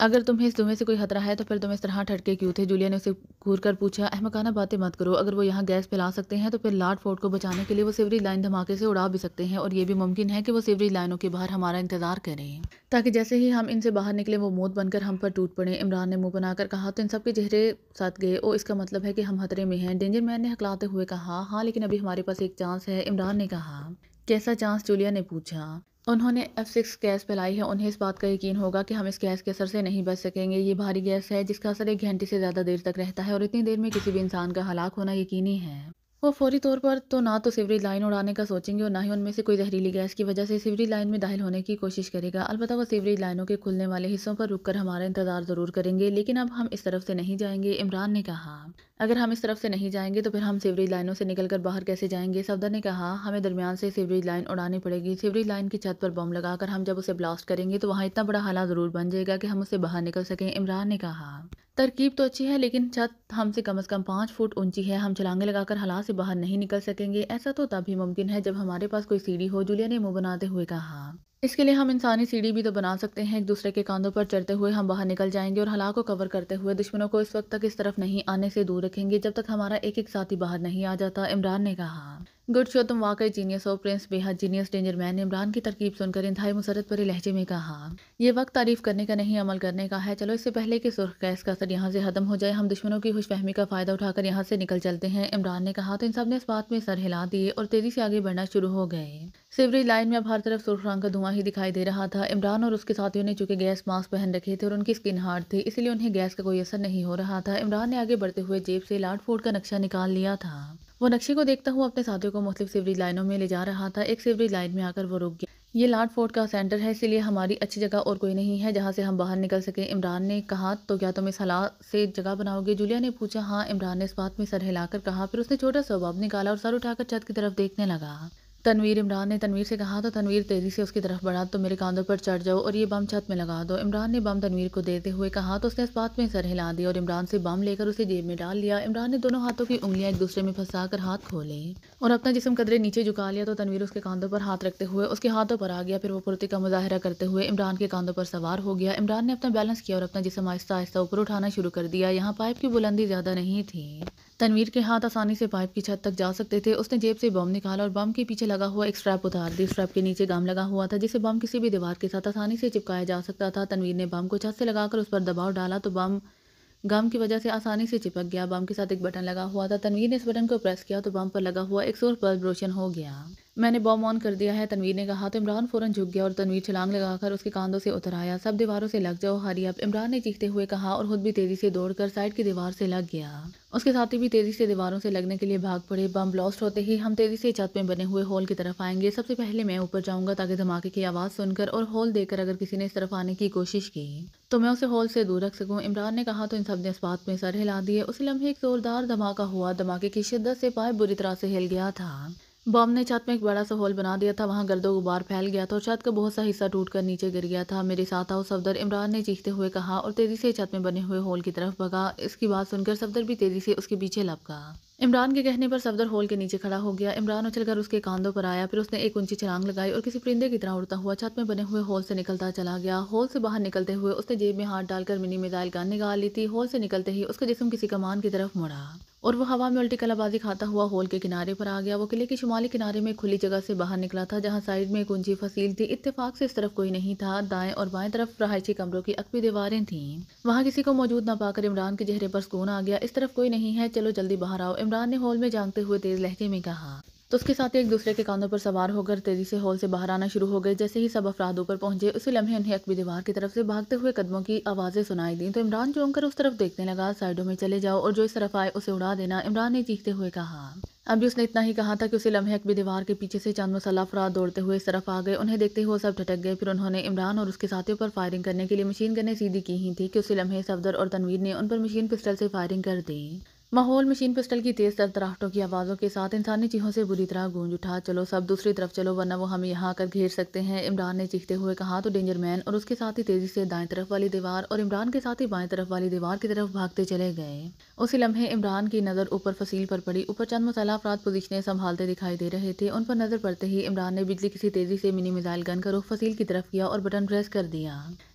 اگر تمہیں اس دھویں سے کوئی خطرہ ہے تو پھر تم اس طرح ٹھٹکے کیوں تھے؟ جولیا نے اسے گھور کر پوچھا۔ احمقانہ باتیں مت کرو، اگر وہ یہاں گیس پھیلا سکتے ہیں تو پھر لارڈ فورڈ کو بچانے کے لیے وہ سیوریج لائن دھماکے سے اڑا بھی سکتے ہیں، اور یہ بھی ممکن ہے کہ وہ سیوریج لائنوں کے باہر ہمارا انتظار کریں تاکہ جیسے ہی ہم ان سے باہر نکلیں وہ موت بن کر ہم پر ٹوٹ پڑیں۔ عمران نے منہ بنا کر کہا تو ان سب کے چہرے ست گئے۔ او، اس کا مطلب ہے کہ ہم خطرے میں ہیں؟ ڈینجر مین نے ہکلاتے ہوئے کہا۔ ہاں، لیکن ابھی ہمارے پاس ایک چانس ہے، عمران نے کہا۔ کیسا چانس؟ جولیا نے پوچھا۔ انہوں نے F6 گیس پھیلائی ہے، انہیں اس بات کا یقین ہوگا کہ ہم اس گیس کے اثر سے نہیں بچ سکیں گے۔ یہ بھاری گیس ہے جس کا اثر 1 گھنٹے سے زیادہ دیر تک رہتا ہے، اور اتنی دیر میں کسی بھی انسان کا ہلاک ہونا یقینی ہے۔ وہ فوری طور پر تو نہ تو سیوریج لائن اڑانے کا سوچیں گے اور نہ ہی ان میں سے کوئی زہریلی گیس کی وجہ سے سیوریج لائن میں داخل ہونے کی کوشش کرے گا۔ البتہ وہ سیوریج لائنوں کے کھلنے والے حصوں پر رک کر ہمارا انتظار ضرور کریں گے، لیکن اب ہم اس طرف سے نہیں جائیں گے، عمران نے کہا۔ اگر ہم اس طرف سے نہیں جائیں گے تو پھر ہم سیوریج لائنوں سے نکل کر باہر کیسے جائیں گے؟ صفدر نے کہا۔ ہمیں درمیان سے سیوریج لائن اڑانی پڑے گی۔ سیوریج لائن کی چھت پر بم لگا کر ہم جب اسے بلاسٹ کریں گے تو وہاں اتنا بڑا حالہ ضرور بن جائے گا کہ ہم اسے باہر نکل سکیں، عمران نے کہا۔ ترکیب تو اچھی ہے، لیکن چھت ہم سے کم 5 فٹ اونچی ہے، ہم چھلانگیں لگا کر خلا سے باہر نہیں نکل سکیں گے۔ ایسا تو تب ہی ممکن ہے جب ہمارے پاس کوئی سیڑھی ہو، جولیا نے منہ بناتے ہوئے کہا۔ اس کے لیے ہم انسانی سیڑھی بھی تو بنا سکتے ہیں، ایک دوسرے کے کاندھوں پر چڑھتے ہوئے ہم باہر نکل جائیں گے اور خلا کو کور کرتے ہوئے دشمنوں کو اس وقت تک اس طرف نہیں آنے سے دور رکھیں گے جب تک ہمارا ایک ایک ساتھی باہر نہیں آ جاتا، عمران نے کہا۔ گڈ شو، تم واقعی جینیس ہو پرنس، بے حد جینیس۔ ڈینجر مین نے عمران کی ترکیب سن کر انتہائی مسرت بھرے لہجے میں کہا۔ یہ وقت تعریف کرنے کا نہیں، عمل کرنے کا ہے۔ چلو اس سے پہلے کہ سرخ گیس کا اثر یہاں سے ختم ہو جائے ہم دشمنوں کی خوش فہمی کا فائدہ اٹھا کر یہاں سے نکل چلتے ہیں، عمران نے کہا۔ تو ان سب نے اس بات میں سر ہلا دیے اور تیزی سے آگے بڑھنا شروع ہو گئے۔ سیوریج لائن میں اب ہر طرف سرخ رنگ کا دھواں ہی دکھائی دے رہا تھا۔ عمران اور اس کے ساتھیوں نے چونکہ گیس ماسک پہن رکھے تھے اور ان کی اسکن ہارڈ تھی، اسی لیے انہیں گیس کا کوئی اثر نہیں ہو رہا تھا۔ عمران نے آگے بڑھتے ہوئے جیب سے لارڈ فورڈ کا نقشہ نکال لیا تھا۔ وہ نقشے کو دیکھتا ہوا اپنے ساتھیوں کو مختلف سیوریج لائنوں میں لے جا رہا تھا۔ ایک سیوریج لائن میں آ کر وہ رک گیا۔ یہ لارڈ فورڈ کا سینٹر ہے، اسی لیے ہماری اچھی جگہ اور کوئی نہیں ہے جہاں سے ہم باہر نکل سکیں، عمران نے کہا۔ تو کیا تم اس خلا سے جگہ بناؤ گے؟ جولیا نے پوچھا۔ ہاں، عمران نے اس بات میں سر ہلا کر کہا، پھر اس نے چھوٹا سا بم نکالا اور سر اٹھا کر چھت کی طرف دیکھنے لگا۔ تنویر، عمران نے تنویر سے کہا، تو تنویر تیزی سے اس کی طرف بڑھا۔ تم میرے کاندھوں پر چڑھ جاؤ اور یہ بم چھت میں لگا دو، عمران نے بم تنویر کو دیتے ہوئے کہا۔ تو اس نے اس بات میں سر ہلا دیا اور عمران سے بم لے کر اسے جیب میں ڈال لیا۔ عمران نے دونوں ہاتھوں کی انگلیاں ایک دوسرے میں پھنسا کر ہاتھ کھولے اور اپنا جسم قدرے نیچے جھکا لیا، تو تنویر اس کے کاندھوں پر ہاتھ رکھتے ہوئے اس کے ہاتھوں پر آ گیا، پھر وہ پھرتی کا مظاہرہ کرتے ہوئے عمران کے کاندھوں پر سوار ہو گیا۔ عمران نے اپنا بیلنس کیا اور اپنا جسم آہستہ آہستہ اوپر اٹھانا شروع کر دیا۔ یہاں پائپ کی بلندی زیادہ نہیں تھی، تنویر کے ہاتھ آسانی سے پائپ کی چھت تک جا سکتے تھے۔ اس نے جیب سے بم نکالا اور بم کے پیچھے لگا ہوا ایک اسٹریپ اتار دی۔ اسٹریپ کے نیچے گم لگا ہوا تھا جسے بم کسی بھی دیوار کے ساتھ آسانی سے چپکایا جا سکتا تھا۔ تنویر نے بم کو چھت سے لگا کر اس پر دباؤ ڈالا تو بم گم کی وجہ سے آسانی سے چپک گیا۔ بم کے ساتھ ایک بٹن لگا ہوا تھا، تنویر نے اس بٹن کو پریس کیا تو بم پر لگا ہوا ایک سرخ بلب روشن ہو گیا۔ میں نے بم آن کر دیا ہے، تنویر نے کہا۔ تو عمران فوراً جھک گیا اور تنویر چھلانگ لگا کر اس کے کاندھوں سے اتر آیا۔ سب دیواروں سے لگ جاؤ، ہری اپ، عمران نے چیختے ہوئے کہا اور خود بھی تیزی سے دوڑ کر سائڈ کی دیوار سے لگ گیا۔ اس کے ساتھی بھی تیزی سے دیواروں سے لگنے کے لیے بھاگ پڑے۔ بم بلاسٹ ہوتے ہی ہم تیزی سے چھت میں بنے ہوئے ہول کی طرف آئیں گے۔ سب سے پہلے میں اوپر جاؤں گا تاکہ دھماکے کی آواز سن کر اور ہول دیکھ کر اگر کسی نے اس طرف آنے کی کوشش کی تو میں اسے ہول سے دور رکھ سکوں، عمران نے کہا۔ تو ان سب نے اس بات میں سر ہلا دیے۔ اسی لمحے ایک زوردار دھماکہ ہوا، دھماکے کی شدت سے پائپ بری طرح سے ہل گیا تھا۔ بم نے چھت میں ایک بڑا سا ہول بنا دیا تھا، وہاں گرد و غبار پھیل گیا تھا اور چھت کا بہت سا حصہ ٹوٹ کر نیچے گر گیا تھا۔ میرے ساتھ آؤ صفدر، عمران نے چیختے ہوئے کہا اور تیزی سے چھت میں بنے ہوئے ہول کی طرف بھگا۔ اس کی بات سن کر صفدر بھی تیزی سے اس کے پیچھے لپکا۔ عمران کے کہنے پر صفدر ہول کے نیچے کھڑا ہو گیا۔ عمران اچھل کر اس کے کاندھوں پر آیا، پھر اس نے ایک اونچی چھلانگ لگائی اور کسی پرندے کی طرح اڑتا ہوا چھت میں بنے ہوئے ہول سے نکلتا چلا گیا۔ ہول سے باہر نکلتے ہوئے اس نے جیب میں ہاتھ ڈال کر منی میزائل گن نکال لی تھی۔ ہول سے نکلتے ہی اس کا جسم کسی کمان کی طرف مڑا اور وہ ہوا میں الٹی کلا بازی کھاتا ہوا ہول کے کنارے پر آ گیا۔ وہ قلعے کے شمالی کنارے میں کھلی جگہ سے باہر نکلا تھا جہاں سائیڈ میں ایک اونچی فصیل تھی۔ اتفاق سے اس طرف کوئی نہیں تھا، دائیں اور بائیں طرف رہائشی کمروں کی عقبی دیواریں تھیں۔ وہاں کسی کو موجود نہ پا کر عمران کے چہرے پر سکون آ گیا۔ اس طرف کوئی نہیں ہے، چلو جلدی باہر آؤ، عمران نے ہول میں جھانکتے ہوئے تیز لہجے میں کہا۔ تو اس کے ساتھ ایک دوسرے کے کاندھوں پر سوار ہو کر تیزی سے ہول سے باہر آنا شروع ہو گئے۔ جیسے ہی سب افراد اوپر پہنچے اسی لمحے انہیں عقبی دیوار کی طرف سے بھاگتے ہوئے قدموں کی آوازیں سنائی دیں، تو عمران چونک کر اس طرف دیکھنے لگا۔ سائیڈوں میں چلے جاؤ اور جو اس طرف آئے اسے اڑا دینا، عمران نے چیختے ہوئے کہا۔ ابھی اس نے اتنا ہی کہا تھا کہ اسی لمحے عقبی دیوار کے پیچھے سے چند مسلح افراد دوڑتے ہوئے اس طرف آ گئے۔ انہیں دیکھتے ہی وہ سب ٹھٹک گئے، پھر انہوں نے عمران اور اس کے ساتھیوں پر فائرنگ کرنے کے لیے مشین گنیں سیدھی کی ہی تھی کہ اسی لمحے صفدر اور تنویر نے ان پر مشین پسٹل سے فائرنگ کر دی۔ ماحول مشین پسٹل کی تیز تر تراہٹوں کی آوازوں کے ساتھ انسانی چیخوں سے بری طرح گونج اٹھا۔ چلو سب دوسری طرف چلو ورنہ وہ ہمیں یہاں آ کر گھیر سکتے ہیں، عمران نے چیختے ہوئے کہا۔ تو ڈینجر مین اور اس کے ساتھی تیزی سے دائیں طرف والی دیوار اور عمران کے ساتھی بائیں طرف والی دیوار کی طرف بھاگتے چلے گئے۔ اسی لمحے عمران کی نظر اوپر فصیل پر پڑی۔ اوپر چند مسلح افراد پوزیشنیں سنبھالتے دکھائی دے رہے تھے۔ ان پر نظر پڑتے ہی عمران نے بجلی کسی تیزی سے منی میزائل گن کا رخ فصیل کی طرف کیا اور بٹن پریس کر دیا۔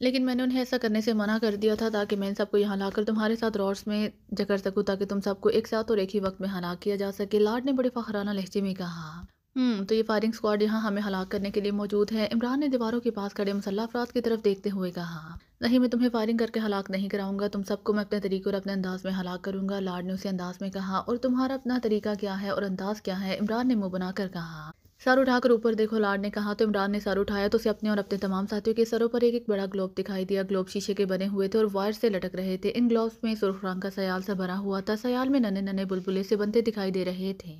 لیکن میں نے انہیں ایسا کرنے سے منع کر دیا تھا تاکہ میں ان سب کو یہاں لا کر تمہارے ساتھ راڈس میں جکڑ سکوں تاکہ تم سب کو ایک ساتھ اور ایک ہی وقت میں ہلاک کیا جا سکے، لارڈ نے بڑے فخرانہ لہجے میں کہا۔ تو یہ فائرنگ اسکواڈ یہاں ہمیں ہلاک کرنے کے لیے موجود ہے، عمران نے دیواروں کے پاس کھڑے مسلح افراد کی طرف دیکھتے ہوئے کہا۔ نہیں، میں تمہیں فائرنگ کر کے ہلاک نہیں کراؤں گا، تم سب کو میں اپنے طریقے اور اپنے انداز میں ہلاک کروں گا، لارڈ نے اسی انداز میں کہا۔ اور تمہارا اپنا طریقہ کیا ہے اور انداز کیا ہے؟ عمران نے منہ بنا کر کہا۔ سر اٹھا کر اوپر دیکھو، لارڈ نے کہا۔ تو عمران نے سر اٹھایا تو اسے اپنے اور اپنے تمام ساتھیوں کے سروں پر ایک بڑا گلوب دکھائی دیا۔ گلوب شیشے کے بنے ہوئے تھے اور وائر سے لٹک رہے تھے، ان گلوبز میں سرخ رنگ کا سیال سے بھرا ہوا تھا، سیال میں ننھے ننھے بلبلے سے بنتے دکھائی دے رہے تھے۔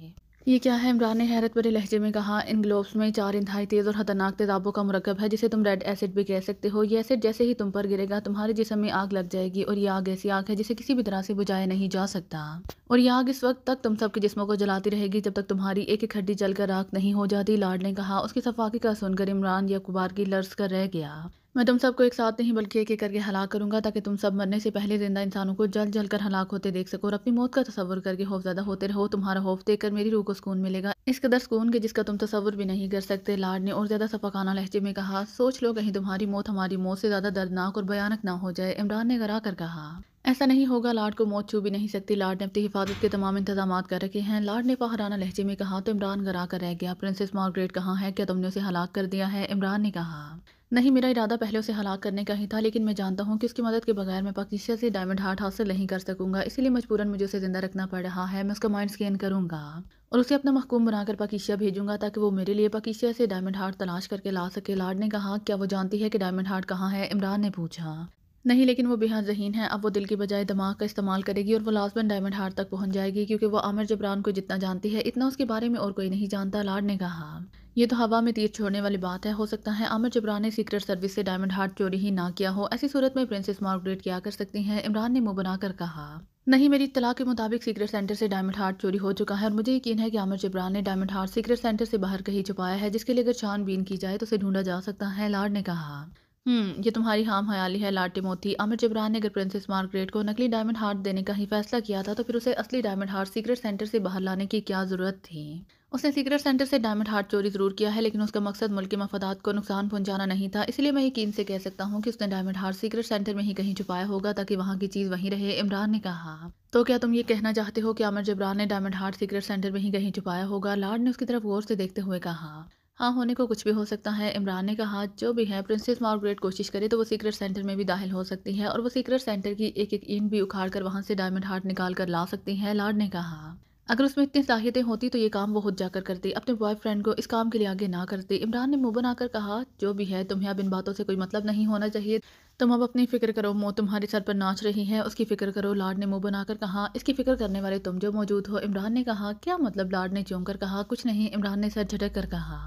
یہ کیا ہے؟ عمران نے حیرت بھرے لہجے میں کہا۔ ان گلوبز میں 4 انتہائی تیز اور خطرناک تیزابوں کا مرکب ہے جسے تم ریڈ ایسڈ بھی کہہ سکتے ہو۔ یہ ایسڈ جیسے ہی تم پر گرے گا تمہارے جسم میں آگ لگ جائے گی، اور یہ آگ ایسی آگ ہے جسے کسی بھی طرح سے بجھایا نہیں جا سکتا، اور یہ آگ اس وقت تک تم سب کے جسموں کو جلاتی رہے گی جب تک تمہاری ایک ایک ہڈی جل کر راکھ نہیں ہو جاتی، لارڈ نے کہا۔ اس کی صفاقی کا سن کر عمران یا غبار کی لرز کر رہ گیا۔ میں تم سب کو ایک ساتھ نہیں بلکہ ایک ایک کر کے ہلاک کروں گا تاکہ تم سب مرنے سے پہلے زندہ انسانوں کو جل جل کر ہلاک ہوتے دیکھ سکو اور اپنی موت کا تصور کر کے خوفزدہ ہوتے رہو۔ تمہارا خوف دیکھ کر میری روح کو سکون ملے گا، اس قدر سکون کہ جس کا تم تصور بھی نہیں کر سکتے، لارڈ نے اور زیادہ صفاقانہ لہجے میں کہا۔ سوچ لو کہیں تمہاری موت ہماری موت سے زیادہ دردناک اور بھیانک نہ ہو جائے، عمران نے گھرا کر کہا۔ ایسا نہیں ہوگا، لارڈ کو موت چھو بھی نہیں سکتی، لارڈ نے اپنی حفاظت کے تمام انتظامات کر رکھے ہیں، لارڈ نے فخرانہ لہجے میں کہا۔ تو عمران گھرا کر رہ گیا۔ پرنسس مارگریٹ کہاں ہے؟ کیا تم نے اسے ہلاک کر دیا ہے؟ عمران نے کہا۔ نہیں، میرا ارادہ پہلے اسے ہلاک کرنے کا ہی تھا، لیکن میں جانتا ہوں کہ اس کی مدد کے بغیر میں پاکیشا سے ڈائمنڈ ہارٹ حاصل نہیں کر سکوں گا، اسی لیے مجبوراً مجھے اسے زندہ رکھنا پڑ رہا ہے۔ میں اس کا مائنڈ اسکین کروں گا اور اسے اپنا محکوم بنا کر پاکیشا بھیجوں گا تاکہ وہ میرے لیے پاکیشا سے ڈائمنڈ ہارٹ تلاش کر کے لا سکے، لارڈ نے کہا۔ کیا وہ جانتی ہے کہ ڈائمنڈ ہارٹ کہاں ہے؟ عمران نے پوچھا۔ نہیں، لیکن وہ بے حد ذہین ہے، اب وہ دل کی بجائے دماغ کا استعمال کرے گی اور وہ لازماً ڈائمنڈ ہارٹ تک پہنچ جائے گی، کیونکہ وہ عامر جبران کو جتنا جانتی ہے اتنا اس کے بارے میں اور کوئی نہیں جانتا، لارڈ نے کہا۔ یہ تو ہوا میں تیر چھوڑنے والی بات ہے، ہو سکتا ہے عامر جبران نے سیکرٹ سروس سے ڈائمنڈ ہارٹ چوری ہی نہ کیا ہو، ایسی صورت میں پرنسس مارگریٹ کیا کر سکتی ہیں؟ عمران نے منہ بنا کر کہا۔ نہیں، میری اطلاع کے مطابق سیکرٹ سینٹر سے ڈائمنڈ ہارٹ چوری ہو چکا ہے اور مجھے یقین ہے کہ عامر جبران نے ڈائمنڈ ہارٹ سیکرٹ سینٹر سے باہر کہیں چھپایا ہے، جس کے لیے اگر چھان بین کی جائے تو اسے ڈھونڈا جا سکتا ہے، لارڈ نے کہا۔ یہ تمہاری خام خیالی ہے لارڈ ٹیموتھی، عامر جبران نے اگر پرنسس مارگریٹ کو نقلی ڈائمنڈ ہارٹ دینے کا ہی فیصلہ کیا تھا تو پھر اسے اصلی ڈائمنڈ ہارٹ سیکرٹ سینٹر سے باہر لانے کی کیا ضرورت تھی؟ اس نے سیکرٹ سینٹر سے ڈائمنڈ ہارٹ چوری ضرور کیا ہے، لیکن اس کا مقصد ملک کے مفادات کو نقصان پہنچانا نہیں تھا، اس لیے میں یقین سے کہہ سکتا ہوں کہ اس نے ڈائمنڈ ہارٹ سیکرٹ سینٹر میں ہی کہیں چھپایا ہوگا تاکہ وہاں کی چیز وہیں رہے، عمران نے کہا۔ تو کیا تم یہ کہنا چاہتے ہو کہ عامر جبران نے ڈائمنڈ ہارٹ سیکرٹ سینٹر میں ہی کہیں چھپایا ہوگا؟ لارڈ نے اس کی طرف غور سے دیکھتے ہوئے کہا۔ ہاں، ہونے کو کچھ بھی ہو سکتا ہے، عمران نے کہا۔ جو بھی ہے، پرنسس مارگریٹ کوشش کرے تو وہ سیکرٹ سینٹر میں بھی داخل ہو سکتی ہے اور وہ سیکرٹ سینٹر کی ایک ایک اینٹ بھی اکھاڑ کر وہاں سے ڈائمنڈ ہارٹ نکال کر لا سکتی ہے، لارڈ نے کہا۔ اگر اس میں اتنی صلاحیتیں ہوتی تو یہ کام وہ خود جا کر کرتی، اپنے بوائے فرینڈ کو اس کام کے لیے آگے نہ کرتی، عمران نے منہ بنا کر کہا۔ جو بھی ہے، تمہیں اب ان باتوں سے کوئی مطلب نہیں ہونا چاہیے، تم اب اپنی فکر کرو، موت تمہارے سر پر ناچ رہی ہے، اس کی فکر کرو، لارڈ نے منہ بنا کر کہا۔ اس کی فکر کرنے والے تم جو موجود ہو، عمران نے کہا۔ کیا مطلب؟ لارڈ نے چونک کر کہا۔ کچھ نہیں، عمران نے سر جھٹک کر کہا۔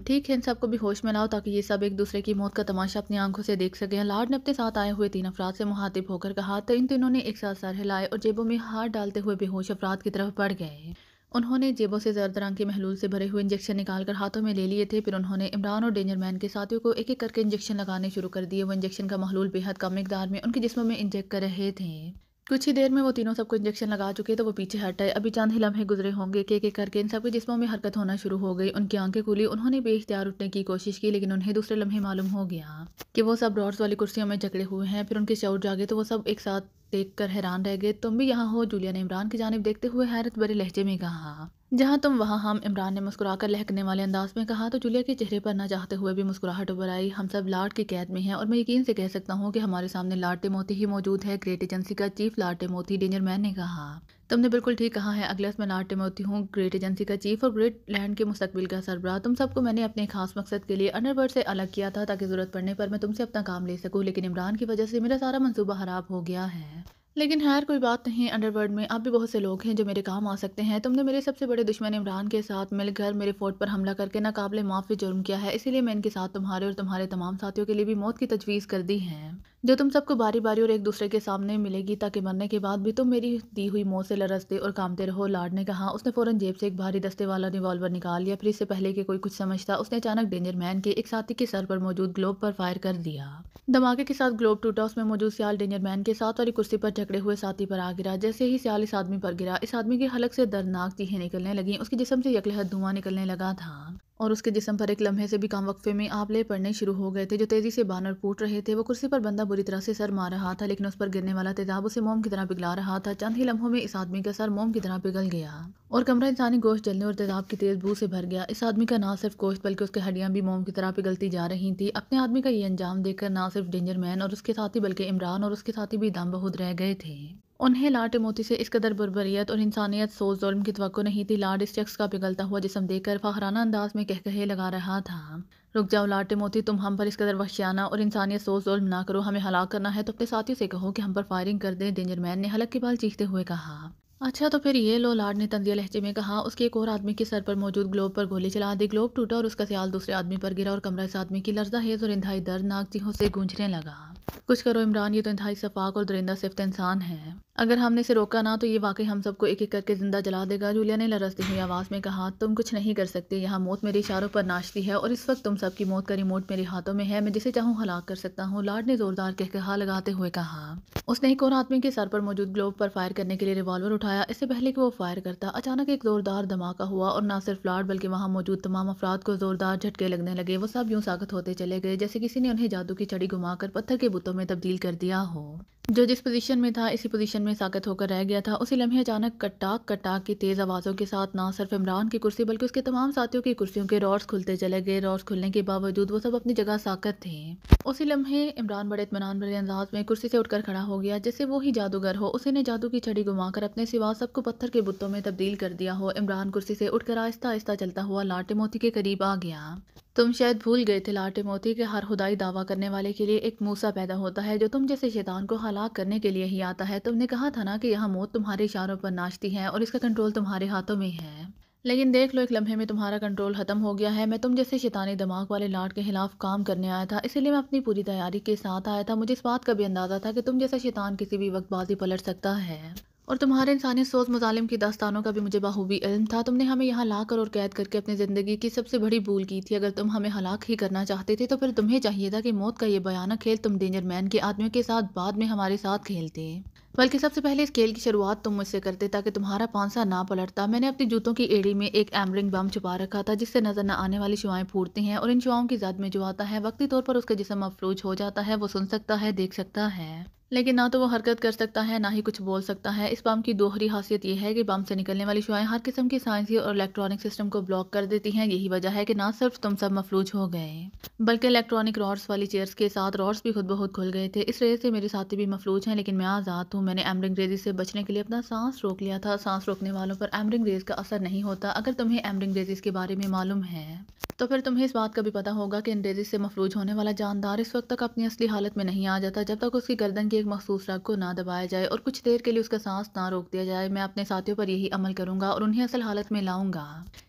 ٹھیک ہے، ان سب کو بھی ہوش میں لاؤ تاکہ یہ سب ایک دوسرے کی موت کا تماشا اپنی آنکھوں سے دیکھ سکیں، لارڈ نے اپنے ساتھ آئے ہوئے 3 افراد سے مخاطب ہو کر کہا۔ تو ان تینوں نے ایک ساتھ سر ہلائے اور جیبوں میں ہاتھ ڈالتے ہوئے بے ہوش افراد کی طرف بڑھ گئے، انہوں نے جیبوں سے زرد رنگ کے محلول سے بھرے ہوئے انجیکشن نکال کر ہاتھوں میں لے لیے تھے، پھر انہوں نے عمران اور ڈینجر مین کے ساتھیوں کو ایک ایک کر کے انجیکشن لگانے شروع کر دیے، وہ انجیکشن کا محلول بے حد کم مقدار میں ان کے جسموں میں انجیکٹ کر رہے تھے۔ کچھ ہی دیر میں وہ تینوں سب کو انجیکشن لگا چکے تو وہ پیچھے ہٹ آئے، ابھی چند ہی لمحے گزرے ہوں گے کہ ایک ایک کر کے ان سب کے جسموں میں حرکت ہونا شروع ہو گئی، ان کی آنکھیں کھلی، انہوں نے بے اختیار اٹھنے کی کوشش کی، لیکن انہیں دوسرے لمحے معلوم ہو گیا کہ وہ سب راڈز والی کرسیوں میں جکڑے ہوئے ہیں، پھر ان کے شعور جاگے تو وہ سب ایک ساتھ دیکھ کر حیران رہ گئے۔ تم بھی یہاں ہو؟ جولیا نے عمران کی جانب دیکھتے ہوئے حیرت بھرے لہجے میں کہا۔ جہاں تم وہاں ہم، عمران نے مسکرا کر لہکنے والے انداز میں کہا، تو جولیا کے چہرے پر نہ چاہتے ہوئے بھی مسکراہٹ ابھر آئی۔ ہم سب لارڈ کی قید میں ہیں اور میں یقین سے کہہ سکتا ہوں کہ ہمارے سامنے لارڈ ٹیموتھی ہی موجود ہے، گریٹ ایجنسی کا چیف لارڈ ٹیموتھی، ڈینجر مین نے کہا۔ تم نے بالکل ٹھیک کہا ہے اگلس، میں لارڈ ٹیموتھی ہوں، گریٹ ایجنسی کا چیف اور گریٹ لینڈ کے مستقبل کا سربراہ۔ تم سب کو میں نے اپنے خاص مقصد کے لیے انڈر ورلڈ سے الگ کیا تھا تاکہ ضرورت پڑنے پر میں تم سے اپنا کام لے سکوں، لیکن عمران کی وجہ سے میرا سارا منصوبہ خراب ہو گیا ہے۔ لیکن خیر کوئی بات نہیں، انڈر ورلڈ میں اب بھی بہت سے لوگ ہیں جو میرے کام آ سکتے ہیں۔ تم نے میرے سب سے بڑے دشمن عمران کے ساتھ مل کر میرے فورٹ پر حملہ کر کے ناقابل معافی جرم کیا ہے، اسی لیے میں ان کے ساتھ تمہارے اور تمہارے تمام ساتھیوں کے لیے بھی موت کی تجویز کر دی ہے، جو تم سب کو باری باری اور ایک دوسرے کے سامنے ملے گی تاکہ مرنے کے بعد بھی تم میری دی ہوئی موت سے لرزتے اور کانپتے رہو، لارڈ نے کہا۔ اس نے فوراً جیب سے ایک بھاری دستے والا ریوالور نکال لیا، پھر اس سے پہلے کہ کوئی کچھ سمجھتا اس نے اچانک ڈینجر مین کے ایک ساتھی کے سر پر موجود گلوب پر فائر کر دیا۔ دھماکے کے ساتھ گلوب ٹوٹا، اس میں موجود سیال ڈینجر مین کے ساتھ والی کرسی پر جکڑے ہوئے ساتھی پر آ گرا، جیسے ہی سیال اس آدمی پر گرا، اس آدمی کے حلق سے دردناک چیخیں نکلنے لگیں، اس کے جسم سے یکلہت دھواں نکلنے لگا تھا۔ اور اس کے جسم پر ایک لمحے سے بھی کم وقفے میں آبلے پڑنے شروع ہو گئے تھے جو تیزی سے بانر پھوٹ رہے تھے۔ وہ کرسی پر بندہ بری طرح سے سر مار رہا تھا لیکن اس پر گرنے والا تیزاب اسے موم کی طرح پگھلا رہا تھا۔ چند ہی لمحوں میں اس آدمی کا سر موم کی طرح پگھل گیا اور کمرہ انسانی گوشت جلنے اور تیزاب کی تیز بو سے بھر گیا۔ اس آدمی کا نہ صرف گوشت بلکہ اس کی ہڈیاں بھی موم کی طرح پگھلتی جا رہی تھیں۔ اپنے آدمی کا یہ انجام دیکھ کر نہ صرف ڈینجر مین اور اس کے ساتھی بلکہ عمران اور اس کے ساتھی بھی دم بہت رہ گئے تھے۔ انہیں لارڈ ٹیموتھی سے اس قدر بربریت اور انسانیت سوز ظلم کی توقع نہیں تھی۔ لارڈ اس شخص کا پگھلتا ہوا جسم دیکھ کر فخرانہ انداز میں کہے لگا رہا تھا، رک جاؤ لارڈ ٹیموتھی، تم ہم پر اس قدر وحشیانہ اور انسانیت سوز ظلم نہ کرو۔ ہمیں ہلاک کرنا ہے تو اپنے ساتھیوں سے کہو کہ ہم پر فائرنگ کر دیں۔ ڈینجر مین نے حلق کے بال چیختے ہوئے کہا۔ اچھا تو پھر یہ لو، لارڈ نے طنزیہ لہجے میں کہا۔ اس کے ایک اور آدمی کے سر پر موجود گلوب پر گولی چلا دی۔ گلوب ٹوٹا اور اس کا سیال دوسرے آدمی پر گرا اور کمرہ اس آدمی کی لرزہ خیز اور انتہائی دردناک چیخوں سے گونجنے لگا۔ کچھ کرو عمران، یہ تو انتہائی شفاق اور درندہ صفت انسان ہے۔ اگر ہم نے اسے روکا نہ تو یہ واقعی ہم سب کو ایک ایک کر کے زندہ جلا دے گا۔ جولیا نے لرزتی ہوئی آواز میں کہا، تم کچھ نہیں کر سکتے، یہاں موت میرے اشاروں پر ناچتی ہے اور اس وقت تم سب کی موت کا ریموٹ میرے ہاتھوں میں ہے، میں جسے چاہوں ہلاک کر سکتا ہوں۔ لارڈ نے زوردار کہا لگاتے ہوئے کہا۔ اس نے ایک اور آدمی کے سر پر موجود گلوب پر فائر کرنے کے لیے ریوالور اٹھایا۔ اس سے پہلے کہ وہ فائر کرتا، اچانک ایک زوردار دھماکہ ہوا اور نہ صرف لارڈ بلکہ وہاں موجود تمام افراد کو زوردار جھٹکے لگنے لگے۔ وہ سب یوں ساکت ہوتے چلے گئے جیسے کسی نے انہیں جادو کی چھڑی گھما کر پتھر کے بتوں میں تبدیل کر دیا ہو۔ جو جس پوزیشن میں تھا اسی پوزیشن میں ساکت ہو کر رہ گیا تھا۔ اسی لمحے اچانک کٹاک کٹاک کی تیز آوازوں کے ساتھ نہ صرف عمران کی کرسی بلکہ اس کے تمام ساتھیوں کی کرسیوں کے ڈورز کھلتے چلے گئے۔ ڈورز کھلنے کے باوجود وہ سب اپنی جگہ ساکت تھے۔ اسی لمحے عمران بڑے اطمینان بھرے انداز میں کرسی سے اٹھ کر کھڑا ہو گیا جیسے وہی جادوگر ہو، اسی نے جادو کی چھڑی گھما کر اپنے سوا سب کو پتھر کے بتوں میں تبدیل کر دیا ہو۔ عمران کرسی سے اٹھ کر آہستہ آہستہ چلتا ہوا لارڈ ٹیموتھی کے قریب آ گیا۔ تم شاید بھول گئے تھے لارڈ ٹیموتھی کہ ہر خدائی دعویٰ کرنے والے کے لیے ایک موسیٰ پیدا ہوتا ہے جو تم جیسے شیطان کو ہلاک کرنے کے لیے ہی آتا ہے۔ تم نے کہا تھا نا کہ یہاں موت تمہارے اشاروں پر ناچتی ہے اور اس کا کنٹرول تمہارے ہاتھوں میں ہے، لیکن دیکھ لو ایک لمحے میں تمہارا کنٹرول ختم ہو گیا ہے۔ میں تم جیسے شیطانی دماغ والے لارڈ کے خلاف کام کرنے آیا تھا، اسی لیے میں اپنی پوری تیاری کے ساتھ آیا تھا۔ مجھے اس بات کا بھی اندازہ تھا کہ تم جیسا شیطان کسی بھی وقت بازی پلٹ سکتا ہے اور تمہارے انسانی سوز مظالم کی داستانوں کا بھی مجھے بخوبی علم تھا۔ تم نے ہمیں یہاں لا کر اور قید کر کے اپنی زندگی کی سب سے بڑی بھول کی تھی۔ اگر تم ہمیں ہلاک ہی کرنا چاہتے تھے تو پھر تمہیں چاہیے تھا کہ موت کا یہ بھیانک کھیل تم ڈینجر مین کے آدمیوں کے ساتھ بعد میں ہمارے ساتھ کھیلتے، بلکہ سب سے پہلے اس کھیل کی شروعات تم مجھ سے کرتے تاکہ تمہارا پانسا نہ پلٹتا۔ میں نے اپنی جوتوں کی ایڑی میں ایک ایمبرنگ بم چھپا رکھا تھا جس سے نظر نہ آنے والی شعاعیں پھوٹتی ہیں اور ان شعاؤں کی زد میں جو آتا ہے وقتی طور پر اس کا جسم مفلوج ہو جاتا ہے۔ وہ سن سکتا ہے، دیکھ سکتا ہے، لیکن نہ تو وہ حرکت کر سکتا ہے نہ ہی کچھ بول سکتا ہے۔ اس بم کی دوہری خاصیت یہ ہے کہ بم سے نکلنے والی شعاعیں ہر قسم کے سائنسی اور الیکٹرانک سسٹم کو بلاک کر دیتی ہیں۔ یہی وجہ ہے کہ نہ صرف تم سب مفلوج ہو گئے بلکہ الیکٹرانک راڈز والی چیئرز کے ساتھ راڈز بھی خود بخود کھل گئے تھے۔ اس ریز سے میرے ساتھی بھی مفلوج ہیں لیکن میں آزاد ہوں۔ میں نے ایمبرنگ ریزز سے بچنے کے لیے اپنا سانس روک لیا تھا۔ سانس روکنے والوں پر ایمبرنگ ریز کا اثر نہیں ہوتا۔ اگر تمہیں ایمبرنگ ریزز کے بارے میں معلوم ہے تو پھر تمہیں اس بات کا بھی پتہ ہوگا کہ ان ریزز سے مفلوج ہونے والا جاندار اس وقت تک اپنی اصلی حالت میں نہیں آ جاتا جب تک اس کی گردن کی ایک مخصوص رگ کو نہ دبایا جائے اور کچھ دیر کے لیے اس کا سانس نہ روک دیا جائے۔ میں اپنے ساتھیوں پر یہی عمل کروں گا اور انہیں اصل حالت میں لاؤں گا۔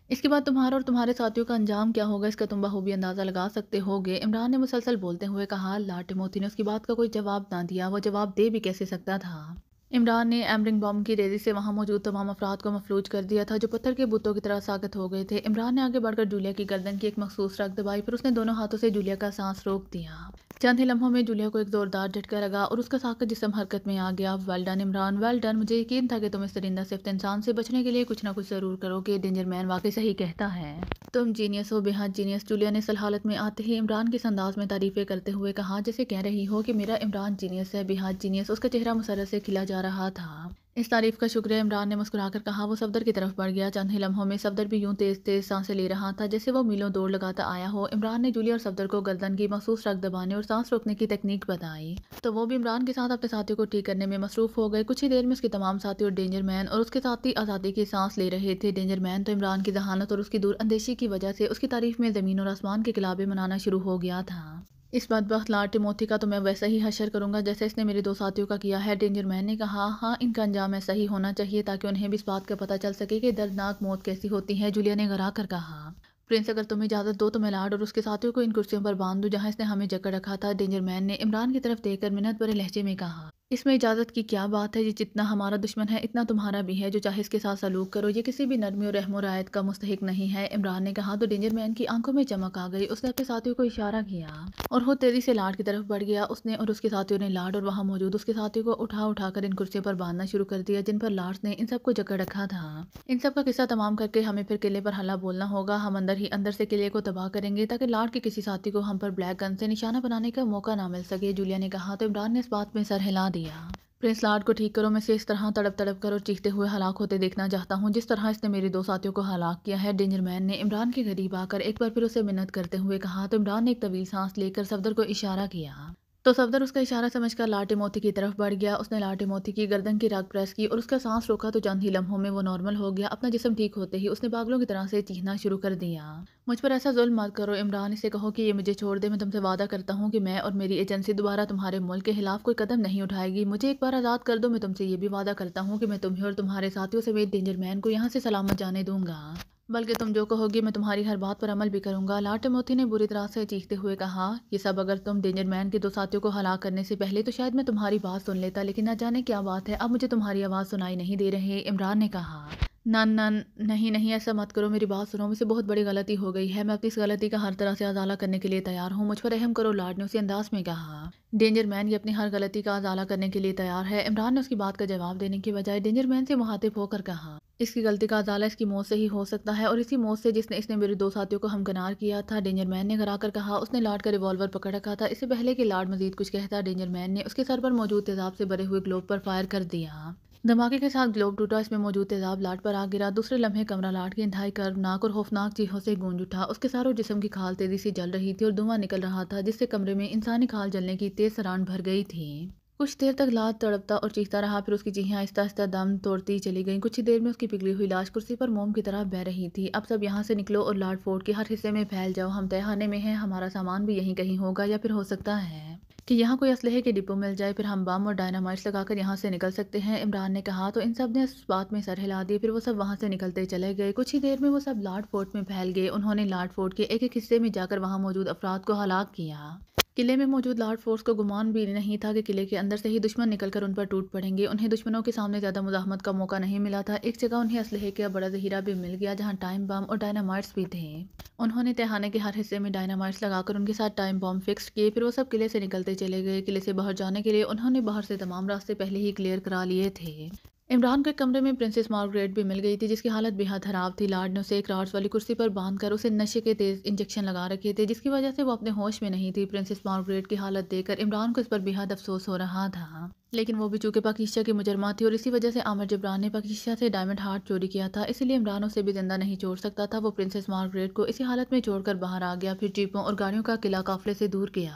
اس کے بعد تمہارا اور تمہارے ساتھیوں کا انجام کیا ہوگا اس کا تم بخوبی اندازہ لگا سکتے ہوگے۔ عمران نے مسلسل بولتے ہوئے کہا۔ لارڈ ٹیموتھی نے اس کی بات کا کوئی جواب نہ دیا۔ وہ جواب دے بھی کیسے سکتا تھا؟ عمران نے ایمبرنگ بم کی ریزی سے وہاں موجود تمام افراد کو مفلوج کر دیا تھا جو پتھر کے بتوں کی طرح ساکت ہو گئے تھے۔ عمران نے آگے بڑھ کر جولیا کی گردن کی ایک مخصوص رگ دبائی، پھر اس نے دونوں ہاتھوں سے جولیا کا سانس روک دیا۔ چند ہی لمحوں میں جولیا کو ایک زوردار جھٹکا لگا اور اس کا ساکت جسم حرکت میں آ گیا۔ Well done Imran, well done. مجھے یقین تھا کہ تم اس درندہ صفت انسان سے بچنے کے لیے کچھ نہ کچھ ضرور کرو گے۔ ڈینجر مین واقعی صحیح کہتا ہے، تم جینیس ہو، بے حد جینیس۔ جولیا نے اصل حالت میں آتے ہی عمران کے اس انداز میں تعریفیں کرتے ہوئے کہا جیسے کہہ رہی ہو کہ میرا عمران جینیس ہے، بے حد جینیس۔ اس کا چہرہ مسرت سے کھلا جا رہا تھا۔ اس تعریف کا شکریہ، عمران نے مسکرا کر کہا۔ وہ صفدر کی طرف بڑھ گیا۔ چند ہی لمحوں میں صفدر بھی یوں تیز تیز سانسیں لے رہا تھا جیسے وہ میلوں دوڑ لگاتا آیا ہو۔ عمران نے جولیا اور صفدر کو گردن کی مخصوص رگ دبانے اور سانس روکنے کی تکنیک بتائی تو وہ بھی عمران کے ساتھ اپنے ساتھیوں کو ٹھیک کرنے میں مصروف ہو گئے۔ کچھ ہی دیر میں اس کے تمام ساتھی اور ڈینجر مین اور اس کے ساتھی آزادی کی سانس لے رہے تھے۔ ڈینجر مین تو عمران کی ذہانت اور اس کی دور اندیشی کی وجہ سے اس کی تعریف میں زمین اور آسمان کے قلابے منانا شروع ہو گیا تھا۔ اس بدبخت لارڈ ٹیموتھی کا تو میں ویسا ہی حشر کروں گا جیسے اس نے میرے دو ساتھیوں کا کیا ہے۔ ڈینجر مین نے کہا۔ ہاں، ان کا انجام ایسا ہی ہونا چاہیے تاکہ انہیں بھی اس بات کا پتہ چل سکے کہ دردناک موت کیسی ہوتی ہے۔ جولیا نے گھرا کر کہا۔ پرنس، اگر تم اجازت دو تو میں لارڈ اور اس کے ساتھیوں کو ان کرسیوں پر باندھ دوں جہاں اس نے ہمیں جکڑ رکھا تھا۔ ڈینجر مین نے عمران کی طرف دیکھ کر منت بھرے لہجے میں کہا۔ اس میں اجازت کی کیا بات ہے؟ یہ جتنا ہمارا دشمن ہے اتنا تمہارا بھی ہے، جو چاہے اس کے ساتھ سلوک کرو، یہ کسی بھی نرمی اور رحم و رعایت کا مستحق نہیں ہے۔ عمران نے کہا تو ڈینجر مین کی آنکھوں میں چمک آ گئی۔ اس نے اپنے ساتھیوں کو اشارہ کیا اور وہ تیزی سے لاٹ کی طرف بڑھ گیا۔ اس نے اور اس کے ساتھیوں نے لاٹ اور وہاں موجود اس کے ساتھیوں کو اٹھا اٹھا کر ان کرسیوں پر باندھنا شروع کر دیا جن پر لاٹ نے ان سب کو جکڑ رکھا تھا۔ ان سب کا قصہ تمام کر کے ہمیں پھر قلعے پر حملہ بولنا ہوگا۔ ہم اندر ہی اندر سے قلعے کو تباہ کریں گے تاکہ لاٹ کے کسی ساتھی کو ہم پر بلیک گن سے نشانہ بنانے کا موقع نہ مل سکے، جولیا نے کہا تو عمران نے اس بات میں سر ہلا دیا۔ پرنس لاٹ کو ٹھیک کرو، میں اسے اس طرح تڑپ تڑپ کر اور چیختے ہوئے ہلاک ہوتے دیکھنا چاہتا ہوں جس طرح اس نے میرے 2 ساتھیوں کو ہلاک کیا ہے۔ ڈینجر مین نے عمران کے قریب آ کر ایک بار پھر اسے منت کرتے ہوئے کہا تو عمران نے ایک طویل سانس لے کر صفدر کو اشارہ کیا تو صفدر اس کا اشارہ سمجھ کر لاٹے موتی کی طرف بڑھ گیا۔ اس نے لاٹے موتی کی گردن کی رگ پریس کی اور اس کا سانس روکا تو چند ہی لمحوں میں وہ نارمل ہو گیا۔ اپنا جسم ٹھیک ہوتے ہی اس نے پاگلوں کی طرح سے چیخنا شروع کر دیا۔ مجھ پر ایسا ظلم مت کرو عمران، اسے کہو کہ یہ مجھے چھوڑ دے۔ میں تم سے وعدہ کرتا ہوں کہ میں اور میری ایجنسی دوبارہ تمہارے ملک کے خلاف کوئی قدم نہیں اٹھائے گی۔ مجھے ایک بار آزاد کر دو، میں تم سے یہ بھی وعدہ کرتا ہوں کہ میں تمہیں اور تمہارے ساتھیوں سمیت ڈینجر مین کو یہاں سے سلامت جانے دوں گا، بلکہ تم جو کہو گی میں تمہاری ہر بات پر عمل بھی کروں گا۔ لاٹے موتی نے بری طرح سے چیختے ہوئے کہا، یہ سب اگر تم ڈینجر مین کے 2 ساتھیوں کو ہلاک کرنے سے پہلے تو شاید میں تمہاری بات سن لیتا، لیکن نہ جانے کیا بات ہے اب مجھے تمہاری آواز سنائی نہیں دے رہی۔ عمران نے کہا، نہیں ایسا مت کرو، میری بات سنو، مجھ سے بہت بڑی غلطی ہو گئی ہے، میں اپنی اس غلطی کا ہر طرح سے ازالہ کرنے کے لیے تیار ہوں، مجھ پر رحم کرو۔ لاٹ نے اسی انداز میں کہا۔ ڈینجر مین یہ اپنی ہر غلطی کا ازالہ کرنے کے لیے تیار ہے۔ عمران نے اس کی بات کا جواب دینے کے بجائے ڈینجر مین سے مخاطب ہو کر کہا، اس کی غلطی کا ازالہ اس کی موت سے ہی ہو سکتا ہے اور اسی موت سے جس نے اس نے میرے 2 ساتھیوں کو ہمکنار کیا تھا۔ ڈینجر مین نے گھرا کر کہا۔ اس نے لاٹ کا ریوالور پکڑ رکھا تھا۔ اس سے پہلے کہ لاٹ مزید کچھ کہتا ڈینجر مین نے اس کے سر پر موجود تیزاب سے بھرے ہوئے گلوب پر فائر کر دیا۔ دھماکے کے ساتھ گلوب ٹوٹا، اس میں موجود تیزاب لاٹ پر آ گرا۔ دوسرے لمحے کمرہ لاٹ کی انتہائی کربناک اور خوفناک چیخوں سے گونج اٹھا۔ اس کے ساروں جسم کی کھال تیزی سے جل رہی تھی اور دھواں نکل رہا تھا جس سے کمرے میں انسانی کھال جلنے کی تیز سران بھر گئی تھی۔ کچھ دیر تک لاٹ تڑپتا اور چیختا رہا، پھر اس کی چیخیں آہستہ آہستہ دم توڑتی چلی گئیں۔ کچھ ہی دیر میں اس کی پگھلی ہوئی لاش کرسی پر موم کی طرح بہہ رہی تھی۔ اب سب یہاں سے نکلو اور لاٹ فورٹ کے ہر حصے میں پھیل جاؤ، ہم تہہ خانے میں ہیں، ہمارا سامان بھی یہیں کہیں ہوگا، یا پھر ہو سکتا ہے کہ یہاں کوئی اسلحے کے ڈپو مل جائے، پھر ہم بم اور ڈائنامائٹس لگا کر یہاں سے نکل سکتے ہیں۔ عمران نے کہا تو ان سب نے اس بات میں سر ہلا دی، پھر وہ سب وہاں سے نکلتے چلے گئے۔ کچھ ہی دیر میں وہ سب لاٹ فورٹ میں پھیل گئے۔ انہوں نے لاٹ فورٹ کے ایک ایک حصے میں جا کر وہاں موجود افراد کو ہلاک کیا۔ قلعے میں موجود لاٹ فورس کو گمان بھی نہیں تھا کہ قلعے کے اندر سے ہی دشمن نکل کر ان پر ٹوٹ پڑیں گے۔ انہیں دشمنوں کے سامنے زیادہ مزاحمت کا موقع نہیں ملا تھا۔ ایک جگہ انہیں اسلحے کا بڑا ذخیرہ بھی مل گیا جہاں ٹائم بم اور ڈائنامائٹس بھی تھے۔ انہوں نے تہہ خانے کے ہر حصے میں ڈائنامائٹس لگا کر ان کے ساتھ ٹائم بم فکس کیے، پھر وہ سب قلعے سے نکلتے چلے گئے۔ قلعے سے باہر جانے کے لیے انہوں نے باہر سے تمام راستے پہلے ہی کلیئر کرا لیے تھے۔ عمران کو ایک کمرے میں پرنسس مارگریٹ بھی مل گئی تھی جس کی حالت بے حد خراب تھی۔ لاڈ نے اسے ایک راڈس والی کرسی پر باندھ کر اسے نشے کے تیز انجیکشن لگا رکھے تھے جس کی وجہ سے وہ اپنے ہوش میں نہیں تھی۔ پرنسس مارگریٹ کی حالت دیکھ کر عمران کو اس پر بے حد افسوس ہو رہا تھا، لیکن وہ بھی چونکہ پاکیزہ کی مجرمہ تھی اور اسی وجہ سے عامر جبران نے پاکیزہ سے ڈائمنڈ ہارٹ چوری کیا تھا، اس لیے عمران اسے بھی زندہ نہیں چھوڑ سکتا تھا۔ وہ پرنسس مارگریٹ کو اسی حالت میں چھوڑ کر باہر آ گیا، پھر جیپوں اور گاڑیوں کا قلعہ قافلے سے دور کیا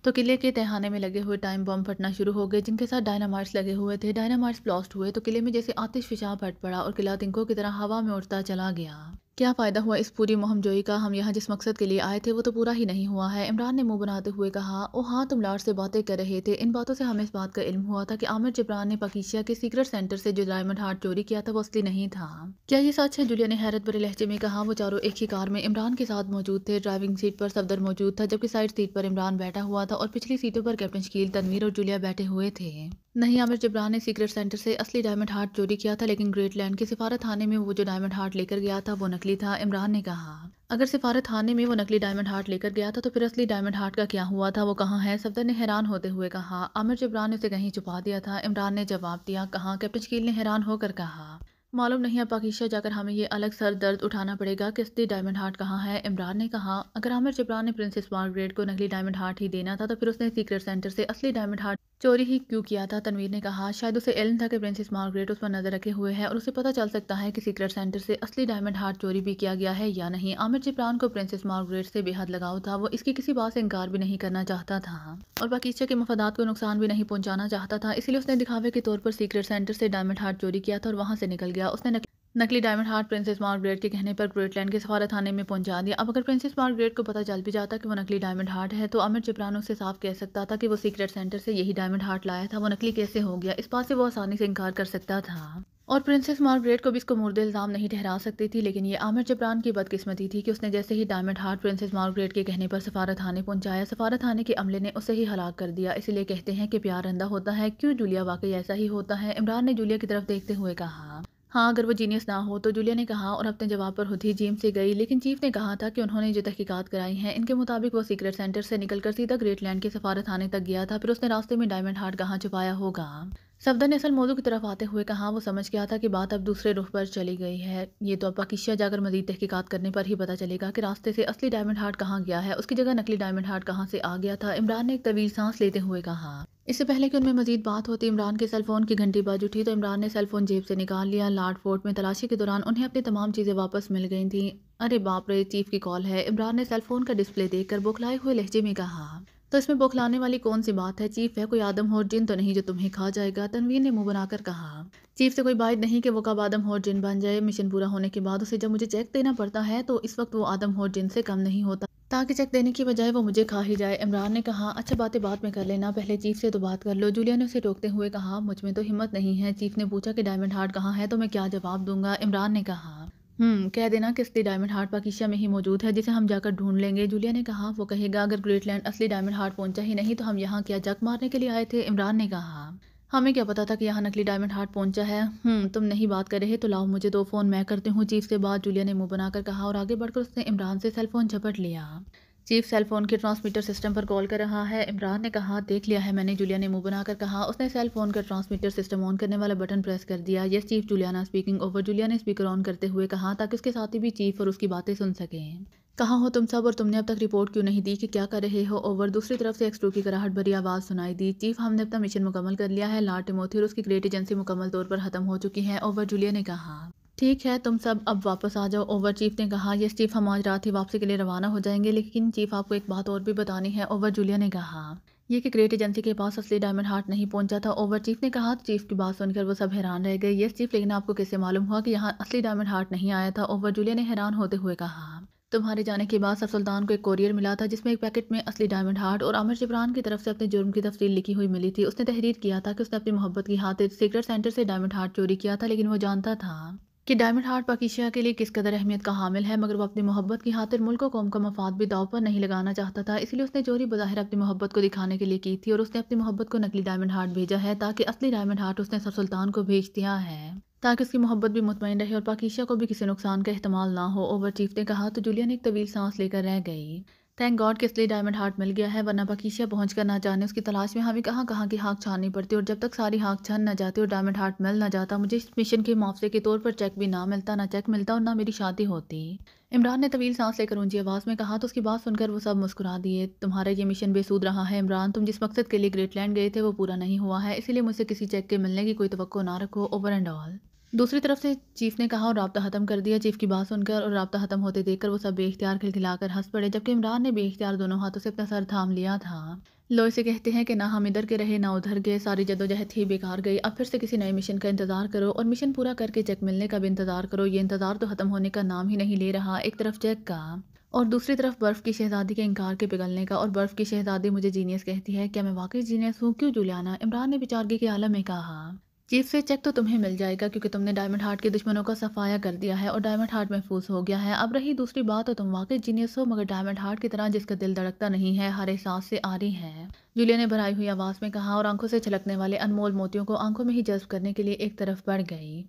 تو قلعے کے تہہ خانے میں لگے ہوئے ٹائم بم پھٹنا شروع ہو گئے جن کے ساتھ ڈائنامائٹس لگے ہوئے تھے۔ ڈائنامائٹس بلاسٹ ہوئے تو قلعے میں جیسے آتش فشاں پھٹ پڑا اور قلعہ تنکوں کی طرح ہوا میں اڑتا چلا گیا۔ کیا فائدہ ہوا اس پوری مہم جوئی کا؟ ہم یہاں جس مقصد کے لیے آئے تھے وہ تو پورا ہی نہیں ہوا ہے۔ عمران نے منہ بناتے ہوئے کہا، او ہاں تم لاڈ سے باتیں کر رہے تھے، ان باتوں سے ہمیں اس بات کا علم ہوا تھا کہ عامر جبران نے پاکیزہ کے سیکرٹ سینٹر سے جو ڈائمنڈ ہارٹ چوری کیا تھا وہ اصلی نہیں تھا۔ کیا یہ سچ ہے؟ جولیا نے حیرت بھرے لہجے میں کہا۔ وہ چاروں ایک ہی کار میں عمران کے ساتھ موجود تھے۔ ڈرائیونگ سیٹ پر صفدر موجود تھا جبکہ سائیڈ سیٹ پر عمران بیٹھا ہوا تھا اور پچھلی سیٹوں پر کیپٹن شکیل، تنویر اور جولیا بیٹھے ہوئے تھے۔ نہیں، عامر جبران نے سیکرٹ سینٹر سے اصلی ڈائمنڈ ہارٹ چوری کیا تھا، لیکن گریٹ لینڈ کے سفارت خانے میں وہ جو ڈائمنڈ ہارٹ لے کر گیا تھا وہ نکلی تھا۔ عمران نے کہا، اگر سفارت خانے میں وہ نکلی ڈائمنڈ ہارٹ لے کر گیا تھا تو پھر اصلی ڈائمنڈ ہارٹ کا کیا ہوا تھا؟ وہ کہاں ہے؟ صفدر نے حیران ہوتے ہوئے کہا۔ عامر جبران نے اسے کہیں چھپا دیا تھا، عمران نے جواب دیا۔ کہاں؟ کیپٹن شکیل نے حیران ہو کر کہا۔ معلوم نہیں، اب پاکیزہ جا کر ہمیں یہ الگ سر درد اٹھانا پڑے گا کہ اصلی ڈائمنڈ ہارٹ کہاں ہے۔ عمران نے کہا، اگر عامر جبران نے پرنسس مارگریٹ کو نکلی ڈائمنڈ ہارٹ ہی دینا تھا تو پھر اس نے سیکرٹ سینٹر سے اصلی ڈائمنڈ ہارٹ چوری ہی کیوں کیا تھا؟ تنویر نے کہا، شاید اسے علم تھا کہ پرنسس مارگریٹ اس پر نظر رکھے ہوئے ہے اور اسے پتہ چل سکتا ہے کہ سیکرٹ سینٹر سے اصلی ڈائمنڈ ہارٹ چوری بھی کیا گیا ہے یا نہیں۔ عامر جبران کو پرنسس مارگریٹ سے بے حد لگاؤ تھا، وہ اس کی کسی بات سے انکار بھی نہیں کرنا چاہتا تھا اور پاکیزہ کے مفادات کو نقصان بھی نہیں پہنچانا چاہتا تھا، اس لیے اس نے دکھاوے کے طور پر سیکرٹ سینٹر سے ڈائمنڈ ہارٹ چوری کیا تھا اور وہاں سے نکل گیا۔ اس نے نکلی ڈائمنڈ ہارٹ پرنسس مارگریٹ کے کہنے پر گریٹ لینڈ کے سفارت خانے میں پہنچا دیا۔ اب اگر پرنسس مارگریٹ کو پتہ چل بھی جاتا کہ وہ نکلی ڈائمنڈ ہارٹ ہے تو عامر جبران اسے صاف کہہ سکتا تھا کہ وہ سیکرٹ سینٹر سے یہی ڈائمنڈ ہارٹ لایا تھا۔ وہ نکلی کیسے ہو گیا؟ اس بات سے وہ آسانی سے انکار کر سکتا تھا۔ اور پرنسس مارگریٹ کو بھی اس کو مورد الزام نہیں ٹھہرا سکتی تھی، لیکن یہ عامر جبران کی بدقسمتی تھی کہ اس نے جیسے ہی ڈائمنڈ ہارٹ پرنسس مارگریٹ کے کہنے پر سفارت خانے پہنچایا، سفارت خانے کے عملے نے اسے ہی ہلاک کر دیا۔ اسی لیے کہتے ہیں کہ پیار اندھا ہوتا ہے۔ کیوں جولیا؟ واقعی ایسا ہی ہوتا ہے۔ عمران نے جولیا کی طرف دیکھتے ہوئے کہا۔ ہاں، اگر وہ جینیس نہ ہو تو، جولیا نے کہا اور اپنے جواب پر خود ہی جیم سے گئی، لیکن چیف نے کہا تھا کہ انہوں نے جو تحقیقات کرائی ہیں ان کے مطابق وہ سیکرٹ سینٹر سے نکل کر سیدھا گریٹ لینڈ کے سفارت خانے تک گیا تھا، پھر اس نے راستے میں ڈائمنڈ ہارٹ کہاں چھپایا ہوگا۔ صفدر نے اصل موضوع کی طرف آتے ہوئے کہا، وہ سمجھ گیا تھا کہ بات اب دوسرے رخ پر چلی گئی ہے۔ یہ تو اب پاکیشا جا کر مزید تحقیقات کرنے پر ہی پتہ چلے گا کہ راستے سے اصلی ڈائمنڈ ہارٹ کہاں گیا ہے، اس کی جگہ نکلی ڈائمنڈ ہارٹ کہاں سے آ گیا تھا۔ عمران نے ایک طویل سانس لیتے ہوئے کہا۔ اس سے پہلے کہ ان میں مزید بات ہوتی، عمران کے سیل فون کی گھنٹی بج اٹھی تو عمران نے سیل فون جیب سے نکال لیا۔ لارڈ فورٹ میں تلاشی کے دوران انہیں اپنی تمام چیزیں واپس مل گئی تھیں۔ ارے باپ رے، چیف کی کال ہے! عمران نے سیل فون کا ڈسپلے دیکھ کر بوکھلائے ہوئے لہجے میں کہا۔ تو اس میں بوکھلانے والی کون سی بات ہے چیف؟ ہے کوئی آدم اور جن تو نہیں جو تمہیں کھا جائے گا؟ تنویر نے منہ بنا کر کہا۔ چیف سے کوئی بات نہیں کہ وہ کب آدم اور جن بن جائے۔ مشن پورا ہونے کے بعد اسے جب مجھے چیک دینا پڑتا ہے تو اس وقت وہ آدم اور جن سے کم نہیں ہوتا، تاکہ چیک دینے کی بجائے وہ مجھے کھا ہی جائے۔ عمران نے کہا، اچھا باتیں بعد میں کر لینا، پہلے چیف سے تو بات کر لو۔ جولیا نے اسے ٹوکتے ہوئے کہا، مجھ میں تو ہمت نہیں ہے۔ چیف نے پوچھا کہ ڈائمنڈ ہارٹ کہاں ہے تو میں کیا جواب دوں گا؟ عمران نے کہا، کہہ دینا کہ اصلی ڈائمنڈ ہارٹ پاکیشا میں ہی موجود ہے، جسے ہم جا کر ڈھونڈ لیں گے۔ جولیا نے کہا، وہ کہے گا اگر گریٹ لینڈ اصلی ڈائمنڈ ہارٹ پہنچا ہی نہیں تو ہم یہاں کیا جک مارنے کے لیے آئے تھے؟ عمران نے کہا، ہمیں کیا پتا تھا کہ یہاں نکلی ڈائمنڈ ہارٹ پہنچا ہے؟ تم نہیں بات کر رہے تو لاؤ مجھے دو فون، میں کرتی ہوں چیف سے بات۔ جولیا نے منہ بنا کر کہا اور آگے بڑھ کر اس نے عمران سے سیل فون جھپٹ لیا۔ چیف سیل فون کے ٹرانسمیٹر سسٹم پر کال کر رہا ہے۔ عمران نے کہا، دیکھ لیا ہے میں نے۔ جولیا نے منہ بنا کر کہا۔ اس نے سیل فون کا ٹرانسمیٹر سسٹم آن کرنے والا بٹن پریس کر دیا۔ Yes chief, Juliana speaking over. Julia نے اسپیکر آن کرتے ہوئے کہا تاکہ اس کے ساتھی بھی چیف اور اس کی باتیں سن سکیں۔ کہاں ہو تم سب اور تم نے اب تک رپورٹ کیوں نہیں دی کہ کیا کر رہے ہو؟ اوور۔ دوسری طرف سے ایکس 2 کی کراہٹ بھری آواز سنائی دی۔ چیف، ہم نے اپنا مشن مکمل کر لیا ہے۔ لارڈ ٹیموتھی اور اس کی گریٹ ایجنسی مکمل طور پر ختم ہو چکی ہیں۔ اوور۔ جولیا نے کہا، ٹھیک ہے، تم سب اب واپس آ جاؤ۔ اوور۔ چیف نے کہا، یس چیف، ہم آج رات ہی واپسی کے لیے روانہ ہو جائیں گے، لیکن چیف آپ کو ایک بات اور بھی بتانی ہے۔ اوور۔ جولیا نے کہا، یہ کہ گریٹ ایجنسی کے پاس اصلی ڈائمنڈ ہارٹ نہیں پہنچا تھا۔ اوور۔ چیف نے کہا۔ چیف کی بات سن کر وہ سب حیران رہ گئے۔ یس چیف، لیکن آپ کو کیسے معلوم ہوا کہ یہاں اصلی ڈائمنڈ ہارٹ نہیں آیا تھا؟ اوور۔ جولیا نے حیران ہوتے ہوئے کہا، تمہارے جانے کے بعد سر سلطان کو ایک کوریئر ملا تھا جس میں ایک پیکٹ میں اصلی ڈائمنڈ ہارٹ اور عامر جبران کی طرف سے اپنے جرم کی تفصیل لکھی ہوئی ملی تھی۔ اس نے تحریر کیا تھا کہ اس نے اپنی محبت کی خاطر سیکرٹ سینٹر سے ڈائمنڈ ہارٹ چوری کیا تھا، لیکن وہ جانتا تھا کہ ڈائمنڈ ہارٹ پاکیشا کے لیے کس قدر اہمیت کا حامل ہے، مگر وہ اپنی محبت کی خاطر ملک و قوم کا مفاد بھی داؤ پر نہیں لگانا چاہتا تھا۔ اسی لیے اس نے چوری بظاہر اپنی محبت کو دکھانے کے لیے کی تھی، اور اس نے اپنی محبت کو نکلی ڈائمنڈ ہارٹ بھیجا ہے، تاکہ اصلی ڈائمنڈ ہارٹ اس نے سر سلطان کو بھیج دیا ہے تاکہ اس کی محبت بھی مطمئن رہے اور پاکیشا کو بھی کسی نقصان کا احتمال نہ ہو۔ اوور۔ چیف نے کہا تو جولیا نے ایک طویل سانس لے کر رہ گئی۔ تھینک گاڈ کہ اصلی ڈائمنڈ ہارٹ مل گیا ہے، ورنہ پاکیشا پہنچ کر نہ جانے اس کی تلاش میں ہمیں کہاں کہاں کی ہاک چھاننی پڑتی، اور جب تک ساری ہاک چھن نہ جاتی اور ڈائمنڈ ہارٹ مل نہ جاتا، مجھے اس مشن کے معاوضے کے طور پر چیک بھی نہ ملتا، نہ چیک ملتا اور نہ میری شادی ہوتی۔ عمران نے طویل سانس لے کر اونچی آواز میں کہا تو اس کی بات سن کر وہ سب مسکرا دیے۔ تمہارا یہ مشن بے سود رہا ہے عمران، تم جس مقصد کے لیے گریٹ لینڈ گئے تھے وہ پورا نہیں ہوا ہے، اسی لیے مجھ سے کسی چیک کے ملنے کی کوئی توقع نہ رکھو۔ Over and all. دوسری طرف سے چیف نے کہا اور رابطہ ختم کر دیا۔ چیف کی بات سن کر اور رابطہ ختم ہوتے دیکھ کر وہ سب بے اختیار کھلکھلا کر ہنس پڑے، جبکہ عمران نے بے اختیار دونوں ہاتھوں سے اپنا سر تھام لیا تھا۔ لو اسے کہتے ہیں کہ نہ ہم ادھر کے رہے نہ ادھر گئے، ساری جدوجہد ہی بیکار گئی۔ اب پھر سے کسی نئے مشن کا انتظار کرو اور مشن پورا کر کے چیک ملنے کا بھی انتظار کرو۔ یہ انتظار تو ختم ہونے کا نام ہی نہیں لے رہا، ایک طرف چیک کا اور دوسری طرف برف کی شہزادی کے انکار کے پگھلنے کا، اور برف کی شہزادی مجھے جینیس کہتی ہے، کیا میں واقعی جینیس ہوں؟ کیوں جولیانا؟ عمران نے بیچارگی کے عالم میں کہا، چیف سے چیک تو تمہیں مل جائے گا کیونکہ تم نے ڈائمنڈ ہارٹ کے دشمنوں کا صفایا کر دیا ہے اور ڈائمنڈ ہارٹ محفوظ ہو گیا ہے۔ اب رہی دوسری بات، تو تم واقعی جینیس ہو، مگر ڈائمنڈ ہارٹ کی طرح جس کا دل دھڑکتا نہیں ہے، ہر احساس سے آری ہے، جولیا نے بھرائی ہوئی آواز میں کہا، اور آنکھوں سے چھلکنے والے انمول موتیوں کو آنکھوں میں ہی جذب کرنے کے لیے ایک طرف بڑھ گئی۔